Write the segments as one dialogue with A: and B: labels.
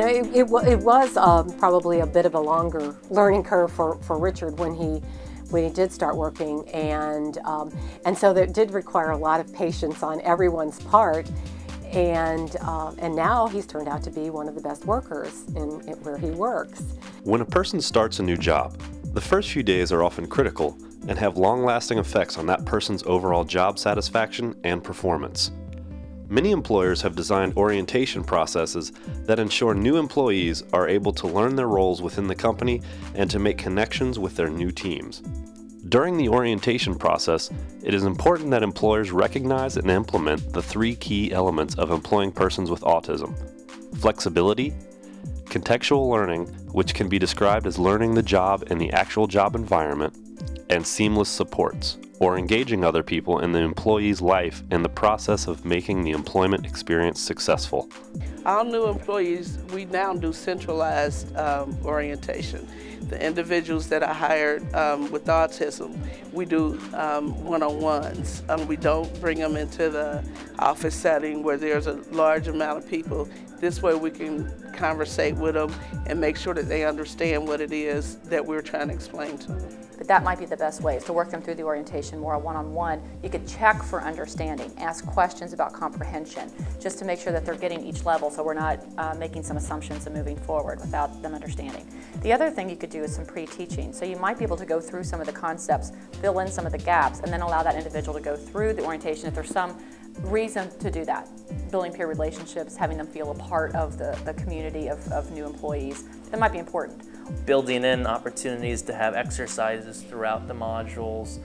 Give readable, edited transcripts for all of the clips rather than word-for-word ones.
A: it was probably a bit of a longer learning curve for Richard when he did start working, and so that did require a lot of patience on everyone's part, and now he's turned out to be one of the best workers in where he works.
B: When a person starts a new job, the first few days are often critical and have long-lasting effects on that person's overall job satisfaction and performance. Many employers have designed orientation processes that ensure new employees are able to learn their roles within the company and to make connections with their new teams. During the orientation process, it is important that employers recognize and implement the 3 key elements of employing persons with autism: flexibility, contextual learning, which can be described as learning the job in the actual job environment, and seamless supports, or engaging other people in the employee's life in the process of making the employment experience successful.
C: All new employees, we now do centralized orientation. The individuals that are hired with autism, we do one-on-ones. We don't bring them into the office setting where there's a large amount of people. This way we can conversate with them and make sure that they understand what it is that we're trying to explain to them.
D: But that might be the best way, is to work them through the orientation more one-on-one. You could check for understanding, ask questions about comprehension, just to make sure that they're getting each level so we're not making some assumptions and moving forward without them understanding. The other thing you could do is some pre-teaching. So you might be able to go through some of the concepts, fill in some of the gaps, and then allow that individual to go through the orientation if there's some reason to do that. Building peer relationships, having them feel a part of the community of new employees, that might be important.
E: Building in opportunities to have exercises throughout the modules,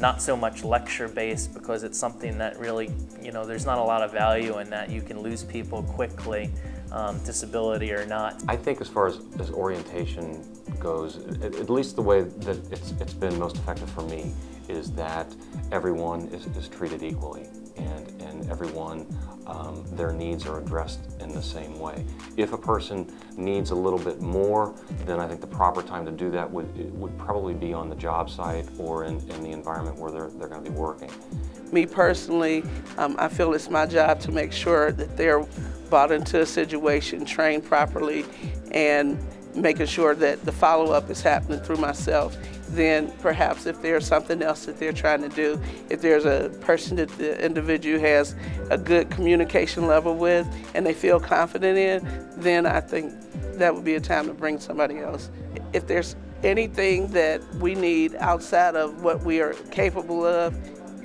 E: not so much lecture-based, because it's something that really, there's not a lot of value in that. You can lose people quickly, disability or not.
F: I think as far as orientation goes, at least the way that it's been most effective for me, is that everyone is treated equally, and everyone, their needs are addressed in the same way. If a person needs a little bit more, then I think the proper time to do that would probably be on the job site or in the environment where they're going to be working.
C: Me personally, I feel it's my job to make sure that they're brought into a situation, trained properly, and making sure that the follow-up is happening through myself. Then perhaps if there's something else that they're trying to do, if there's a person that the individual has a good communication level with and they feel confident in, then I think that would be a time to bring somebody else. If there's anything that we need outside of what we are capable of,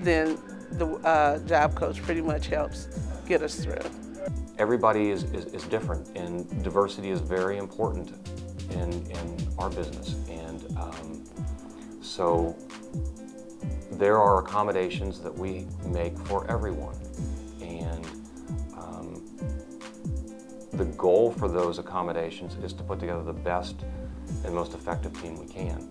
C: then the job coach pretty much helps get us through.
F: Everybody is different, and diversity is very important in our business, and so there are accommodations that we make for everyone, and the goal for those accommodations is to put together the best and most effective team we can.